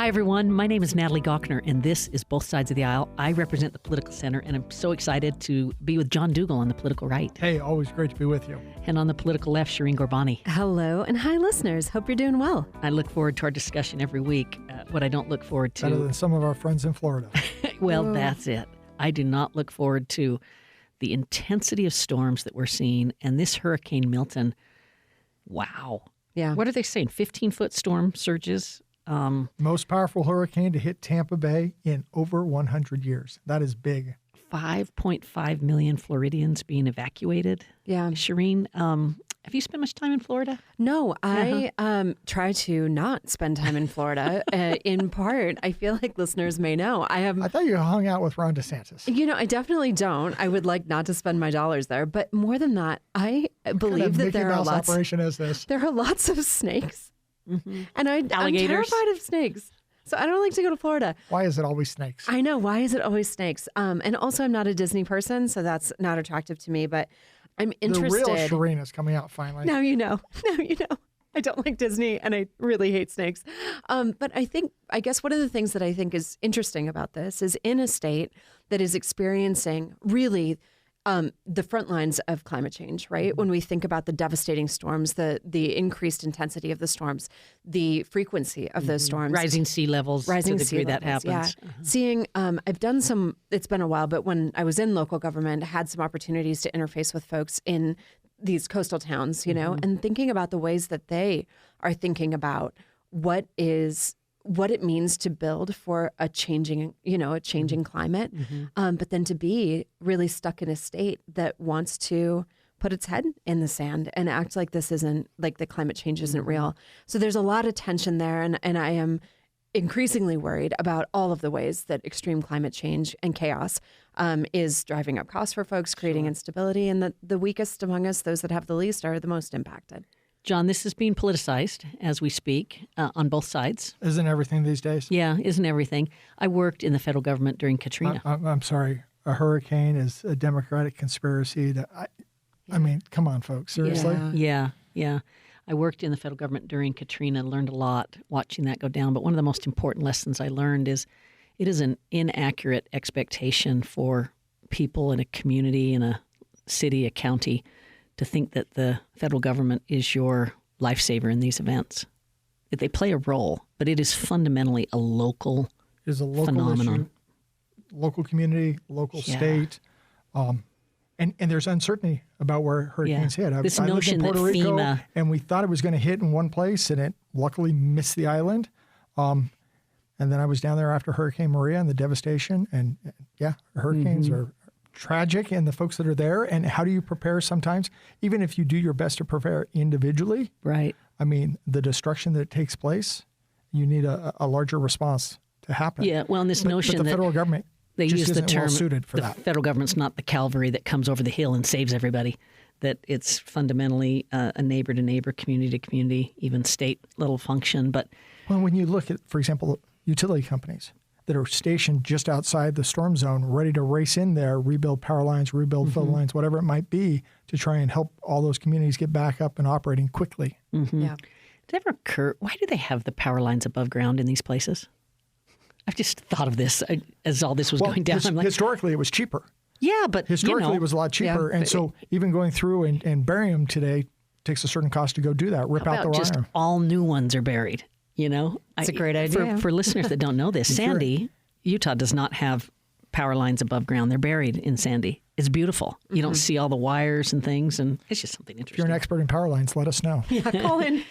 Hi, everyone. My name is Natalie Gochner, and this is Both Sides of the Aisle. I represent the political center, and I'm so excited to be with John Dougal on the political right. Hey, always great to be with you. And on the political left, Shireen Gorbani. Hello, and hi, listeners. Hope you're doing well. I look forward to our discussion every week. What I don't look forward to... Better than some of our friends in Florida. Well, that's it. I do not look forward to the intensity of storms that we're seeing, and this Hurricane Milton, wow. Yeah. What are they saying? 15-foot storm surges? Most powerful hurricane to hit Tampa Bay in over 100 years. That is big. 5.5 million Floridians being evacuated. Yeah. Shireen, have you spent much time in Florida? No, I try to not spend time in Florida. In part, I feel like listeners may know. I thought you hung out with Ron DeSantis. You know, I definitely don't. I would like not to spend my dollars there. But more than that, I believe that there are lots. Operation is this? There are lots of snakes. Mm-hmm. And I'm terrified of snakes. So I don't like to go to Florida. Why is it always snakes? I know. Why is it always snakes? And also, I'm not a Disney person, so that's not attractive to me. But I'm interested. The real Shireen is coming out finally. Now you know. Now you know. I don't like Disney, and I really hate snakes. But I guess one of the things that I think is interesting about this is in a state that is experiencing really the front lines of climate change, right? Mm-hmm. When we think about the devastating storms, the increased intensity of the storms, the frequency of those storms. Rising sea levels, rising to the degree that happens. Yeah. Uh-huh. Seeing, I've done some, it's been a while, but when I was in local government, had some opportunities to interface with folks in these coastal towns, you know, and thinking about the ways that they are thinking about what it means to build for a changing climate, but then to be really stuck in a state that wants to put its head in the sand and act like this isn't, like the climate change isn't real. So there's a lot of tension there, and I am increasingly worried about all of the ways that extreme climate change and chaos is driving up costs for folks, creating instability, and the weakest among us, those that have the least, are the most impacted. John, this is being politicized as we speak on both sides. Isn't everything these days? Yeah, isn't everything. I worked in the federal government during Katrina. I'm sorry. A hurricane is a Democratic conspiracy. I mean, come on, folks. Seriously? Yeah. I worked in the federal government during Katrina, learned a lot watching that go down. But one of the most important lessons I learned is it is an inaccurate expectation for people in a community, in a city, a county, to think that the federal government is your lifesaver in these events. They play a role, but it is fundamentally a local phenomenon. Issue, local community, local state. And there's uncertainty about where hurricanes hit. This I lived notion in Puerto that Rico, FEMA... and we thought it was going to hit in one place, and it luckily missed the island. And then I was down there after Hurricane Maria and the devastation. And hurricanes are tragic, and the folks that are there. And how do you prepare sometimes? Even if you do your best to prepare individually, right? I mean, the destruction that takes place, you need a larger response to happen. Yeah, well, and this notion but the federal government they just use the isn't term, well suited for the that. federal government's not the cavalry that comes over the hill and saves everybody, that it's fundamentally a neighbor-to-neighbor, community-to-community, even state-level function. But when you look at, for example, utility companies that are stationed just outside the storm zone, ready to race in there, rebuild power lines, rebuild phone lines, whatever it might be, to try and help all those communities get back up and operating quickly. Mm-hmm. Yeah. Did it ever occur, why do they have the power lines above ground in these places? I've just thought of this as all this was going down. Historically, it was cheaper. Yeah, but historically, it was a lot cheaper. And so even going through and burying them today takes a certain cost to go do that, rip out the wire. Just all new ones are buried, you know? It's a great idea. For listeners that don't know this, Sandy, Utah does not have power lines above ground. They're buried in Sandy. It's beautiful. You don't see all the wires and things, and it's just something interesting. If you're an expert in power lines, let us know. Yeah, call in.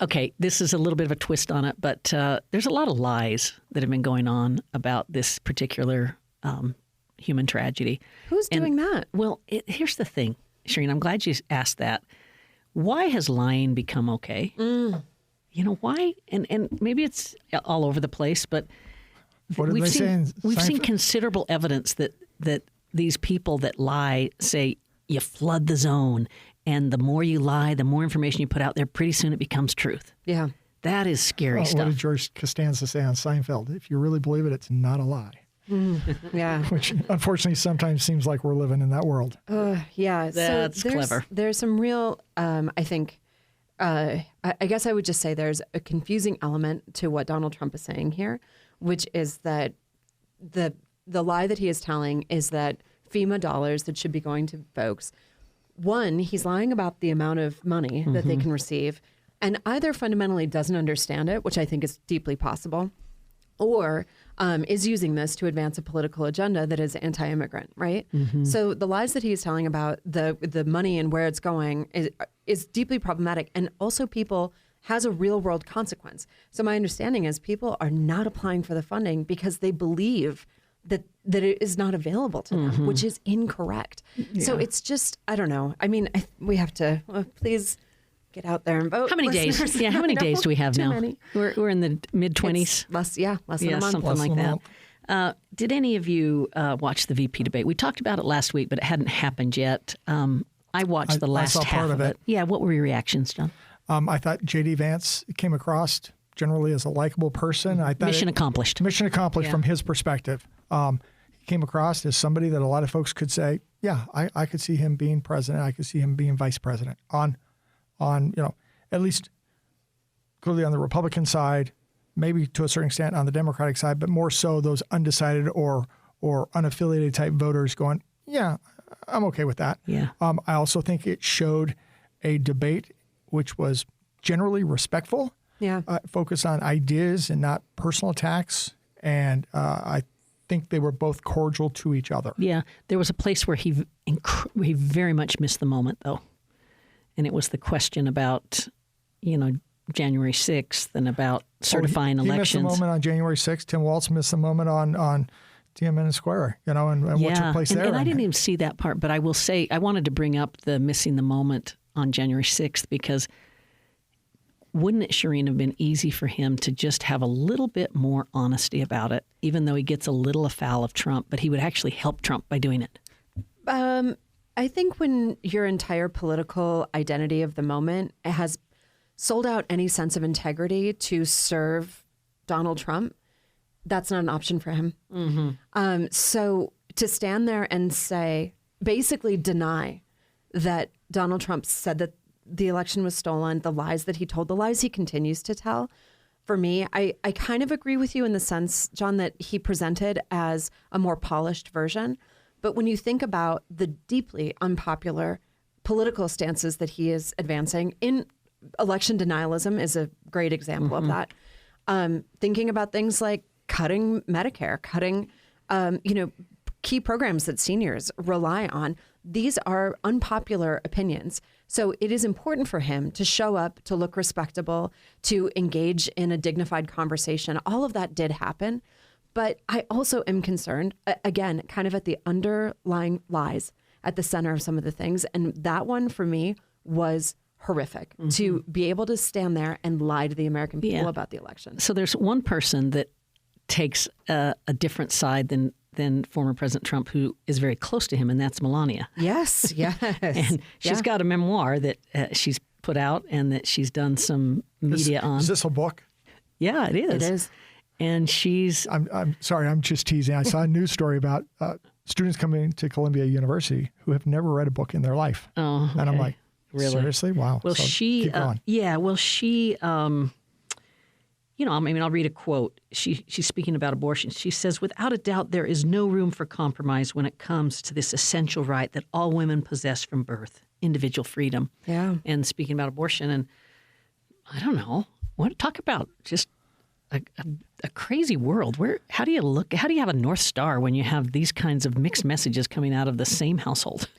Okay, this is a little bit of a twist on it, but there's a lot of lies that have been going on about this particular human tragedy. Who's doing that? Well, here's the thing, Shireen. I'm glad you asked that. Why has lying become okay? You know, why? And maybe it's all over the place, but we've seen considerable evidence that these people that lie say you flood the zone, and the more you lie, the more information you put out there, pretty soon it becomes truth. Yeah. That is scary stuff. What did George Costanza say on Seinfeld? If you really believe it, it's not a lie. Yeah. Which unfortunately sometimes seems like we're living in that world. Yeah. That's clever. There's some real, I think, I guess I would just say there's a confusing element to what Donald Trump is saying here, which is that the lie that he is telling is that FEMA dollars that should be going to folks, one, he's lying about the amount of money that they can receive, and either fundamentally doesn't understand it, which I think is deeply possible, or is using this to advance a political agenda that is anti-immigrant, right? So the lies that he's telling about the money and where it's going is deeply problematic, and also people has a real world consequence. So my understanding is people are not applying for the funding because they believe that it is not available to them, which is incorrect. Yeah. So it's just, I don't know. I mean, we have to, please get out there and vote. How many listeners. days? Yeah, how many days do we have Too now? Many. We're in the mid-20s. Less than a month. Something like that. Did any of you watch the VP debate? We talked about it last week, but it hadn't happened yet. I watched the last half of it. Yeah, what were your reactions, John? I thought J.D. Vance came across generally as a likable person. I thought Mission accomplished. Mission accomplished from his perspective. He came across as somebody that a lot of folks could say, yeah, I could see him being president. I could see him being vice president on at least clearly on the Republican side, maybe to a certain extent on the Democratic side, but more so those undecided or unaffiliated type voters going, yeah, I'm okay with that. Yeah. I also think it showed a debate which was generally respectful. Yeah. Focus on ideas and not personal attacks. And I think they were both cordial to each other. Yeah. There was a place where he very much missed the moment, though. And it was the question about, January 6th and about certifying elections. He missed the moment on January 6th. Tim Walz missed the moment on Tiananmen Square, and what took place there. And I didn't even see that part, but I will say I wanted to bring up the missing the moment on January 6th because wouldn't it, Shireen, have been easy for him to just have a little bit more honesty about it, even though he gets a little afoul of Trump, but he would actually help Trump by doing it? I think when your entire political identity of the moment has sold out any sense of integrity to serve Donald Trump, that's not an option for him. So to stand there and say, basically deny that Donald Trump said that the election was stolen, the lies that he told, the lies he continues to tell, for me, I kind of agree with you in the sense, John, that he presented as a more polished version. But when you think about the deeply unpopular political stances that he is advancing, in election denialism is a great example of that. Thinking about things like cutting Medicare, cutting, key programs that seniors rely on. These are unpopular opinions. So it is important for him to show up, to look respectable, to engage in a dignified conversation. All of that did happen. But I also am concerned, again, kind of at the underlying lies at the center of some of the things. And that one for me was horrific, to be able to stand there and lie to the American people about the election. So there's one person that takes a different side than former President Trump, who is very close to him, and that's Melania. Yes. And she's got a memoir that she's put out and that she's done some media on. Is this a book? Yeah, it is. It is. And she's... I'm sorry, I'm just teasing. I saw a news story about students coming to Columbia University who have never read a book in their life. Oh, okay. And I'm like, really? Seriously? Wow. Well, so she... keep going. she... I'll read a quote. She's speaking about abortion. She says, without a doubt, there is no room for compromise when it comes to this essential right that all women possess from birth, individual freedom. Yeah. And speaking about abortion, and I don't know, want to talk about just a crazy world. How do you have a North Star when you have these kinds of mixed messages coming out of the same household?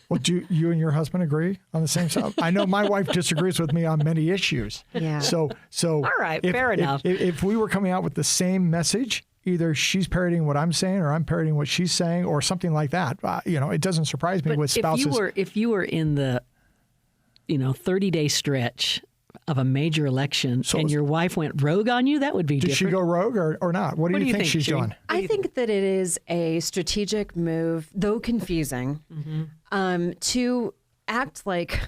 Well, do you and your husband agree on the same side? I know my wife disagrees with me on many issues. Yeah. So all right, fair enough. If we were coming out with the same message, either she's parroting what I'm saying or I'm parroting what she's saying or something like that. It doesn't surprise me with spouses. If you were in the 30-day stretch of a major election and your wife went rogue on you, that would be different. Did she go rogue or not? What do you think she's doing? I think that it is a strategic move, though confusing, to act like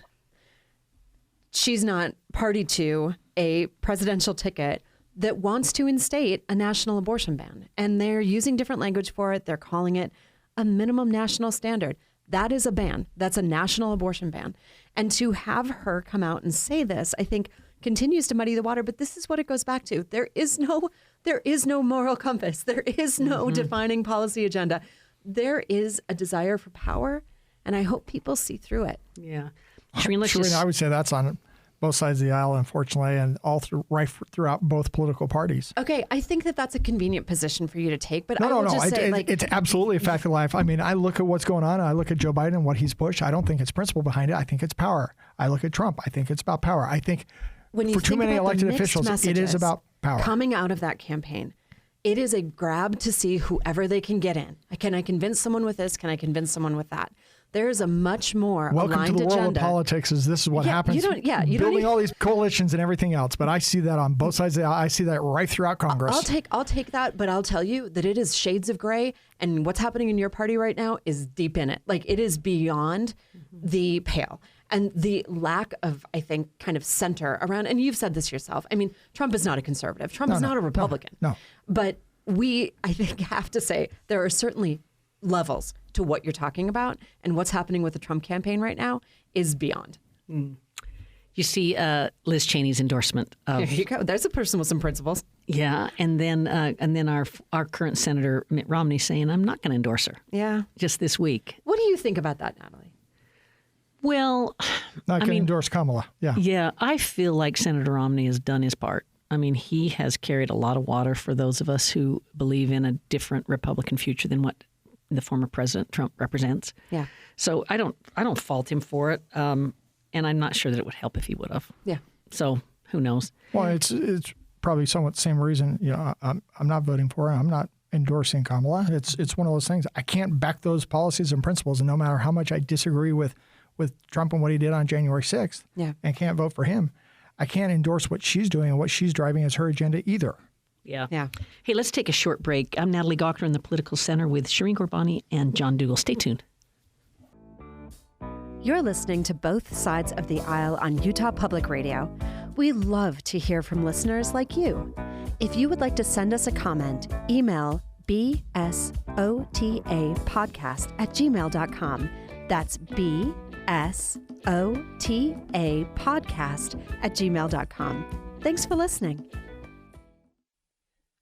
she's not party to a presidential ticket that wants to instate a national abortion ban. And they're using different language for it. They're calling it a minimum national standard. That is a ban. That's a national abortion ban. And to have her come out and say this, I think continues to muddy the water. But this is what it goes back to. There is no moral compass. There is no defining policy agenda. There is a desire for power. And I hope people see through it. Yeah. Shireen, I would say that's on both sides of the aisle, unfortunately, and right throughout both political parties. Okay, I think that that's a convenient position for you to take, but No. just say, it's absolutely a fact of life. I mean, I look at what's going on. I look at Joe Biden and what he's pushed. I don't think it's principle behind it. I think it's power. I look at Trump. I think it's about power. I think for too many elected officials, it is about power. Coming out of that campaign, it is a grab to see whoever they can get in. Can I convince someone with this? Can I convince someone with that? There's a much more Welcome aligned to the world agenda. of politics. This is what happens. Building all these coalitions and everything else. But I see that on both sides of the aisle. I see that right throughout Congress. I'll take that, but I'll tell you that it is shades of gray, and what's happening in your party right now is deep in it. Like, it is beyond the pale. And the lack of, I think, kind of center around, and you've said this yourself. I mean, Trump is not a conservative. Trump is not a Republican. No. But we, I think, have to say there are certainly levels to what you're talking about, and what's happening with the Trump campaign right now is beyond. You see Liz Cheney's endorsement of. There you go. There's a person with some principles. Yeah, and then our current Senator Mitt Romney saying, "I'm not going to endorse her." Yeah. Just this week. What do you think about that, Natalie? Well, Not going to endorse Kamala. Yeah. Yeah, I feel like Senator Romney has done his part. I mean, he has carried a lot of water for those of us who believe in a different Republican future than what the former President Trump represents. Yeah. So I don't fault him for it, and I'm not sure that it would help if he would have. Yeah. So who knows? Well, it's probably somewhat the same reason. You know, I'm not voting for her. I'm not endorsing Kamala. It's one of those things. I can't back those policies and principles, and no matter how much I disagree with Trump and what he did on January 6th, and can't vote for him, I can't endorse what she's doing and what she's driving as her agenda either. Yeah. Hey, let's take a short break. I'm Natalie Gawker in the Political Center with Shireen Ghorbani and John Dougal. Stay tuned. You're listening to Both Sides of the Aisle on Utah Public Radio. We love to hear from listeners like you. If you would like to send us a comment, email bsotapodcast@gmail.com. That's bsotapodcast@gmail.com. Thanks for listening.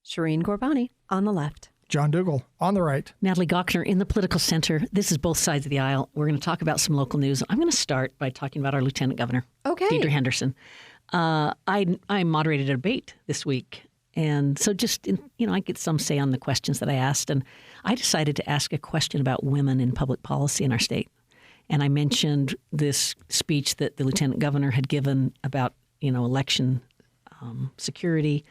Shireen Ghorbani on the left. John Dougal on the right. Natalie Gawker in the Political Center. This is Both Sides of the Aisle. We're going to talk about some local news. I'm going to start by talking about our Lieutenant Governor, Deidre Henderson. I moderated a debate this week. And so I get some say on the questions that I asked. And I decided to ask a question about women in public policy in our state. And I mentioned this speech that the Lieutenant Governor had given about, election security.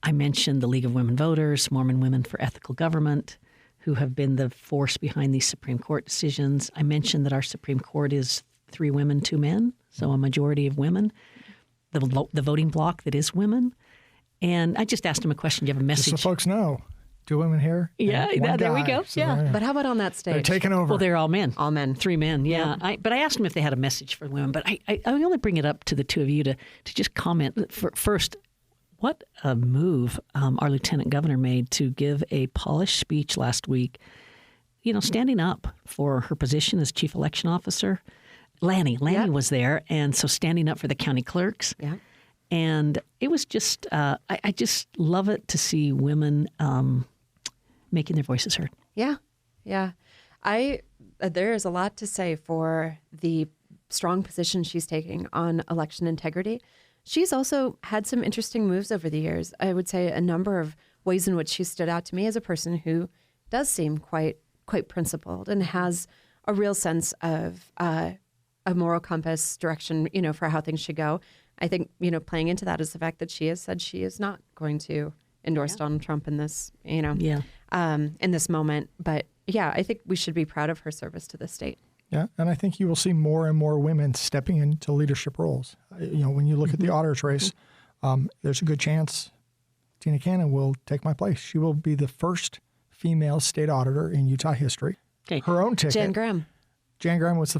I mentioned the League of Women Voters, Mormon Women for Ethical Government, who have been the force behind these Supreme Court decisions. I mentioned that our Supreme Court is 3 women, 2 men, so a majority of women. The voting bloc that is women. And I just asked him a question. Do you have a message? Just so folks know, 2 women here. Yeah, there we go. So yeah. But how about on that stage? They're taking over. Well, they're all men. All men. 3 men, yeah. But I asked them if they had a message for women. But I only bring it up to the 2 of you to just comment. First, what a move our Lieutenant Governor made to give a polished speech last week, standing up for her position as Chief Election Officer. Lanny was there, and so standing up for the county clerks. Yeah. And it was just, I just love it to see women making their voices heard. Yeah. There is a lot to say for the strong position she's taking on election integrity. She's also had some interesting moves over the years. I would say a number of ways in which she stood out to me as a person who does seem quite principled and has a real sense of a moral compass direction, for how things should go. I think, playing into that is the fact that she has said she is not going to endorse Donald Trump in this, in this moment. But yeah, I think we should be proud of her service to the state. Yeah, and I think you will see more and more women stepping into leadership roles. When you look at the auditor's race, there's a good chance Tina Cannon will take my place. She will be the first female state auditor in Utah history. Okay. Her own ticket. Jan Graham. Jan Graham was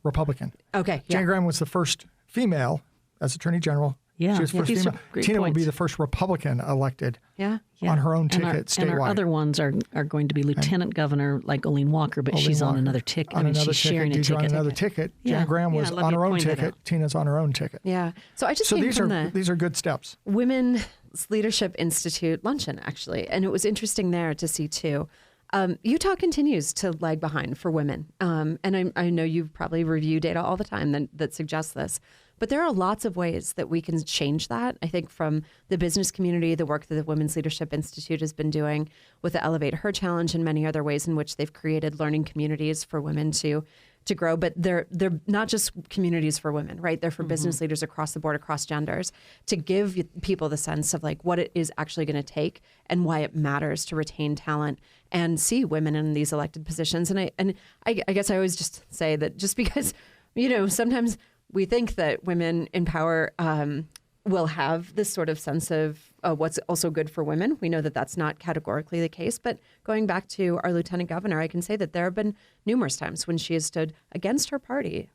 Republican. Okay. Jan Graham was the first female as Attorney General Yeah, She was first these are female. great Tina will be points. the first Republican elected Yeah. on her own And ticket statewide. And our other ones are going to be lieutenant governor, like Olene Walker, but Olene she's on Walker. another ticket. On I mean, another she's ticket. sharing a Deidre on ticket. another ticket. Yeah. Jan Graham was Yeah, I love on you her own pointed that ticket. out. Tina's on her own ticket. Yeah. So I just So came these from are good steps. Women's Leadership Institute luncheon, actually. And it was interesting there to see, too. Utah continues to lag behind for women. And I know you probably review data all the time that suggests this. But there are lots of ways that we can change that. I think from the business community, the work that the Women's Leadership Institute has been doing with the Elevate Her Challenge and many other ways in which they've created learning communities for women to grow. But they're not just communities for women, right? They're for business leaders across the board, across genders, to give people the sense of like what it is actually going to take and why it matters to retain talent and see women in these elected positions. And I guess I always just say that just because, sometimes we think that women in power will have this sort of sense of what's also good for women. We know that that's not categorically the case. But going back to our lieutenant governor, I can say that there have been numerous times when she has stood against her party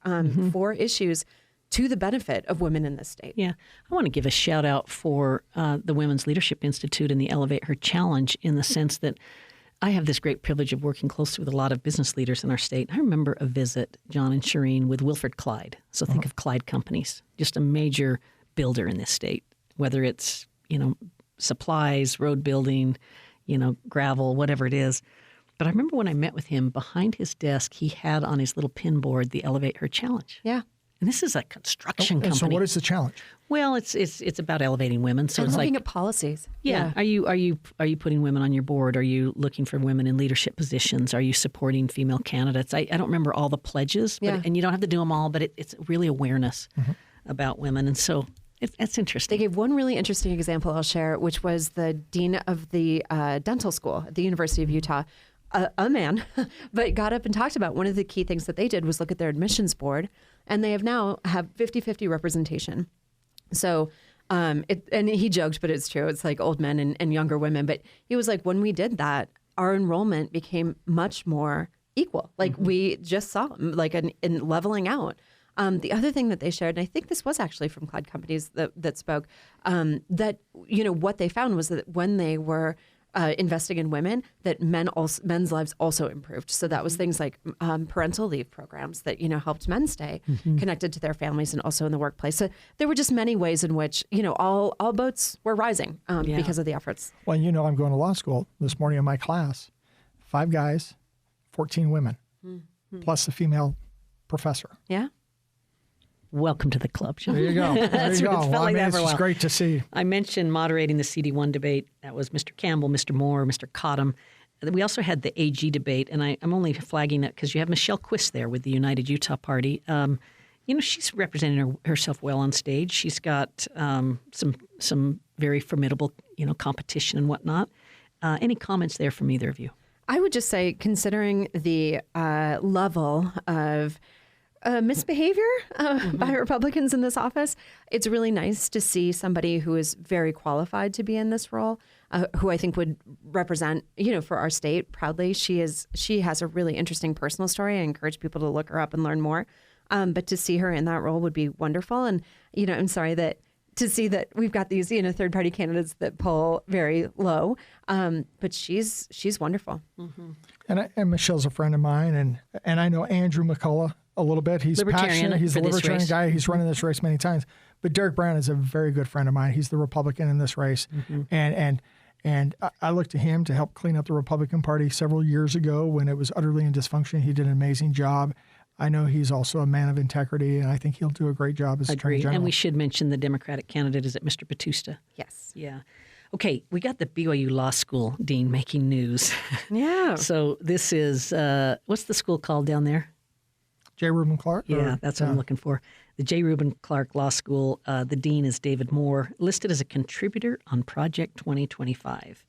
for issues to the benefit of women in this state. Yeah. I want to give a shout out for the Women's Leadership Institute and the Elevate Her Challenge in the sense that I have this great privilege of working closely with a lot of business leaders in our state. I remember a visit, John and Shireen, with Wilfred Clyde. So think of Clyde Companies, just a major builder in this state, whether it's, supplies, road building, gravel, whatever it is. But I remember when I met with him, behind his desk, he had on his little pin board the Elevate Her Challenge. Yeah. And this is a construction And company. so what is the challenge? Well, it's about elevating women. So And it's looking like, at policies. yeah. Are you putting women on your board? Are you looking for women in leadership positions? Are you supporting female candidates? I don't remember all the pledges, but, and you don't have to do them all, but it's really awareness about women. And so it's interesting. They gave one really interesting example I'll share, which was the dean of the dental school at the University of Utah, a man, but got up and talked about one of the key things that they did was look at their admissions board, and they have 50-50 representation. So, and he joked, but it's true. It's like old men and younger women. But he was like, when we did that, our enrollment became much more equal. Like we just saw like in leveling out. The other thing that they shared, and I think this was actually from Clyde Companies that spoke, that what they found was that when they were investing in women, that men's lives also improved. So that was things like parental leave programs that helped men stay connected to their families and also in the workplace. So there were just many ways in which all boats were rising because of the efforts. Well, I'm going to law school this morning in my class. 5 guys, 14 women, plus a female professor. Yeah. Welcome to the club, John. There you go. There you go. It's felt Well, like that it's for a just while. great to see. I mentioned moderating the CD1 debate. That was Mr. Campbell, Mr. Moore, Mr. Cottom. We also had the AG debate, and I'm only flagging that because you have Michelle Quist there with the United Utah Party. She's representing herself well on stage. She's got some very formidable, competition and whatnot. Any comments there from either of you? I would just say, considering the level of misbehavior by Republicans in this office, it's really nice to see somebody who is very qualified to be in this role, who I think would represent, for our state proudly. She has a really interesting personal story. I encourage people to look her up and learn more. But to see her in that role would be wonderful. And, I'm sorry to see that we've got these, third-party candidates that pull very low. But she's wonderful. Mm-hmm. And Michelle's a friend of mine, and I know Andrew McCullough a little bit. He's passionate. He's a libertarian guy. He's running this race many times. But Derek Brown is a very good friend of mine. He's the Republican in this race. And I looked to him to help clean up the Republican Party several years ago when it was utterly in dysfunction. He did an amazing job. I know he's also a man of integrity, and I think he'll do a great job as Attorney General. And we should mention the Democratic candidate. Is it Mr. Batusta? Yes. Yeah. Okay, we got the BYU Law School dean making news. Yeah. So this is, what's the school called down there? J. Reuben Clark? Yeah, that's what I'm looking for. The J. Reuben Clark Law School. The dean is David Moore, listed as a contributor on Project 2025.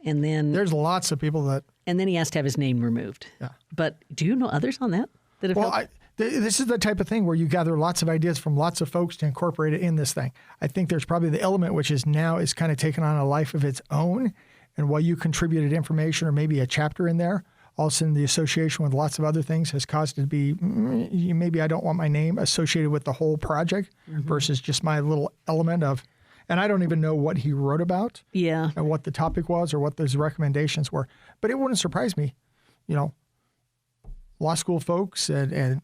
And then there's lots of people that... And then he has to have his name removed. Yeah. But do you know others on that have helped? This is the type of thing where you gather lots of ideas from lots of folks to incorporate it in this thing. I think there's probably the element which is kind of taken on a life of its own. And while you contributed information or maybe a chapter in there, all of a sudden the association with lots of other things has caused it to be, maybe I don't want my name associated with the whole project versus just my little element of, and I don't even know what he wrote about and what the topic was or what those recommendations were. But it wouldn't surprise me, law school folks and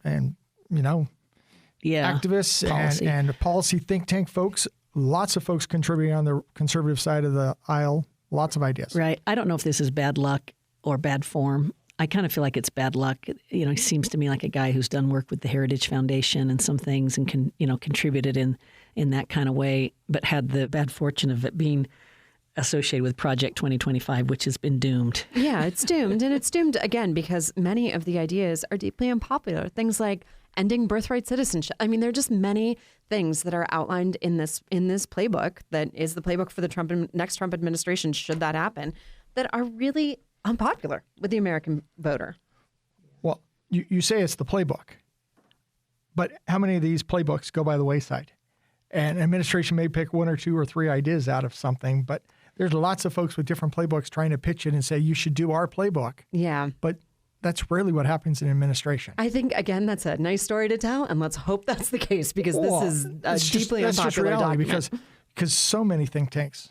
activists policy. and policy think tank folks, lots of folks contributing on the conservative side of the aisle, lots of ideas. Right. I don't know if this is bad luck or bad form. I kind of feel like it's bad luck. He seems to me like a guy who's done work with the Heritage Foundation and some things and contributed in that kind of way, but had the bad fortune of it being associated with Project 2025, which has been doomed. Yeah, it's doomed. And it's doomed, again, because many of the ideas are deeply unpopular. Things like ending birthright citizenship. I mean, there are just many things that are outlined in this playbook that is the playbook for the next Trump administration, should that happen, that are really unpopular with the American voter. Well, you say it's the playbook, but how many of these playbooks go by the wayside? And an administration may pick one or two or three ideas out of something, but there's lots of folks with different playbooks trying to pitch it and say, you should do our playbook. Yeah. But that's rarely what happens in administration. I think, again, that's a nice story to tell, and let's hope that's the case, because this is a deeply unpopular document. Because so many think tanks.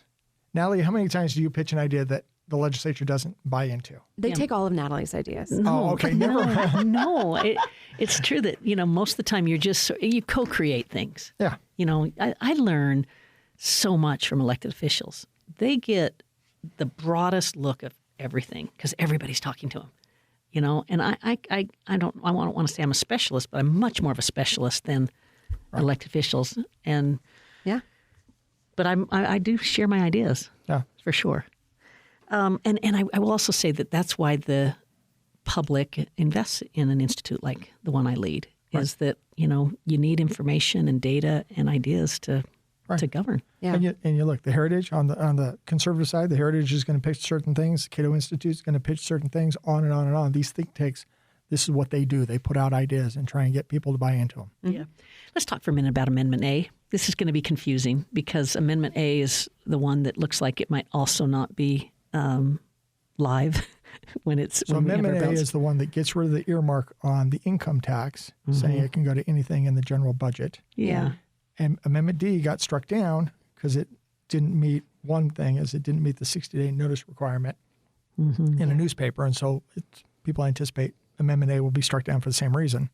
Natalie, how many times do you pitch an idea that the legislature doesn't buy into? They take all of Natalie's ideas. No, okay, never. No, it's true that, most of the time you co-create things. Yeah. I learn so much from elected officials. They get the broadest look of everything because everybody's talking to them. And I don't want to say I'm a specialist, but I'm much more of a specialist than elected officials. And but I do share my ideas. Yeah, for sure. And I will also say that that's why the public invests in an institute like the one I lead. Is that you need information and data and ideas to govern. Yeah. And you look, the Heritage on the conservative side, the Heritage is going to pitch certain things. The Cato Institute is going to pitch certain things. On and on and on. These think tanks, this is what they do. They put out ideas and try and get people to buy into them. Yeah. Let's talk for a minute about Amendment A. This is going to be confusing because Amendment A is the one that looks like it might also not be live. So Amendment A is the one that gets rid of the earmark on the income tax, saying it can go to anything in the general budget. Yeah. And Amendment D got struck down because it didn't meet one thing, is it didn't meet the 60-day notice requirement in a newspaper. And so people anticipate Amendment A will be struck down for the same reason.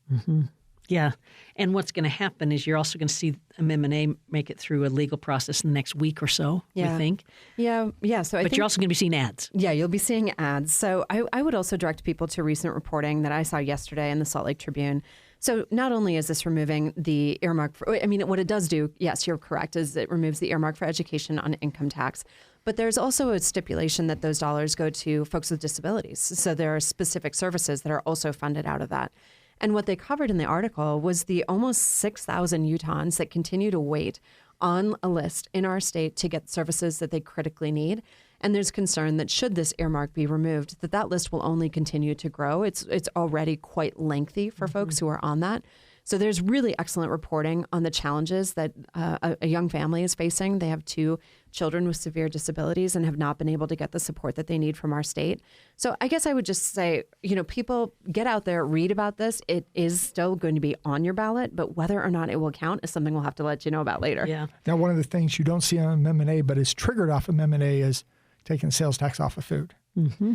Yeah. And what's going to happen is you're also going to see Amendment A make it through a legal process in the next week or so, we think. Yeah. So But you're also going to be seeing ads. Yeah, you'll be seeing ads. So I would also direct people to recent reporting that I saw yesterday in the Salt Lake Tribune. So not only is this removing the earmark what it does do, yes, you're correct, is it removes the earmark for education on income tax. But there's also a stipulation that those dollars go to folks with disabilities. So there are specific services that are also funded out of that. And what they covered in the article was the almost 6,000 Utahns that continue to wait on a list in our state to get services that they critically need. And there's concern that should this earmark be removed, that list will only continue to grow. It's already quite lengthy for folks who are on that. So there's really excellent reporting on the challenges that a young family is facing. They have 2 children with severe disabilities and have not been able to get the support that they need from our state. So I guess I would just say, people get out there, read about this. It is still going to be on your ballot, but whether or not it will count is something we'll have to let you know about later. Yeah. Now, one of the things you don't see on Amendment A, but is triggered off Amendment A, is taking the sales tax off of food.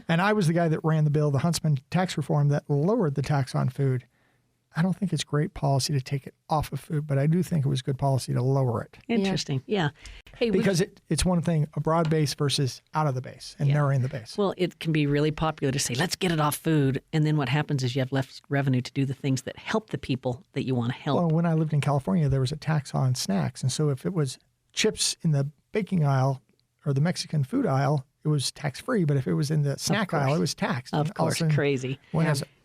And I was the guy that ran the bill, the Huntsman tax reform, that lowered the tax on food. I don't think it's great policy to take it off of food, but I do think it was good policy to lower it. Interesting. Yeah. Hey, because it's one thing, a broad base versus out of the base and narrowing the base. Well, it can be really popular to say, let's get it off food. And then what happens is you have less revenue to do the things that help the people that you want to help. Well, when I lived in California, there was a tax on snacks. And so if it was chips in the baking aisle or the Mexican food aisle, it was tax-free. But if it was in the snack aisle, it was taxed. Of course, crazy.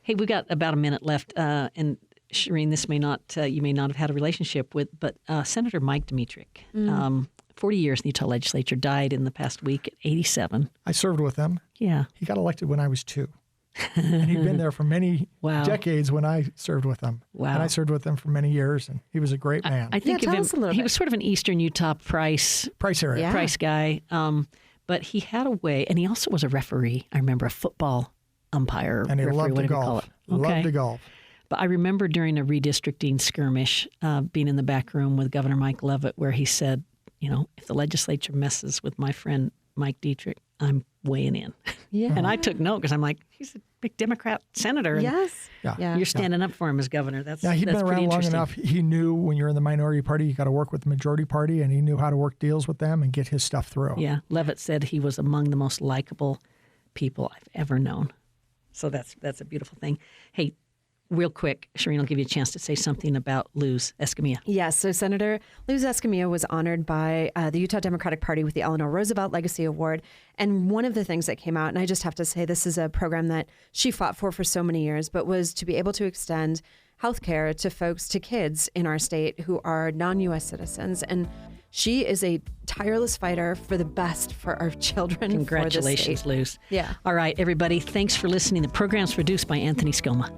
Hey, we've got about a minute left, and Shireen, this you may not have had a relationship with, but Senator Mike Dmytryk, 40 years in the Utah legislature, died in the past week at 87. I served with him. Yeah. He got elected when I was 2. And he'd been there for many decades when I served with him. Wow. And I served with him for many years, and he was a great man. I think of him, he was sort of an Eastern Utah price area. Price guy. But he had a way, and he also was a referee. I remember a football umpire, And he referee, loved to whatever you call golf. it. Okay. Loved to golf. But I remember during a redistricting skirmish, being in the back room with Governor Mike Leavitt, where he said, if the legislature messes with my friend Mike Dietrich, I'm weighing in. Yeah. And I took note because I'm like, he's a big Democrat senator. And Yes. Yeah. you're standing up for him as governor. That's He'd that's been pretty around long interesting. enough. He knew when you're in the minority party, you got to work with the majority party, and he knew how to work deals with them and get his stuff through. Yeah, Leavitt said he was among the most likable people I've ever known. So that's a beautiful thing. Hey, real quick, Shireen, I'll give you a chance to say something about Luz Escamilla. Yes, so Senator Luz Escamilla was honored by the Utah Democratic Party with the Eleanor Roosevelt Legacy Award. And one of the things that came out, and I just have to say this is a program that she fought for so many years, but was to be able to extend health care to folks, to kids in our state who are non-U.S. citizens. And she is a tireless fighter for the best for our children. Congratulations, for the state. Luz. Yeah. All right, everybody, thanks for listening. The program's produced by Anthony Skoma.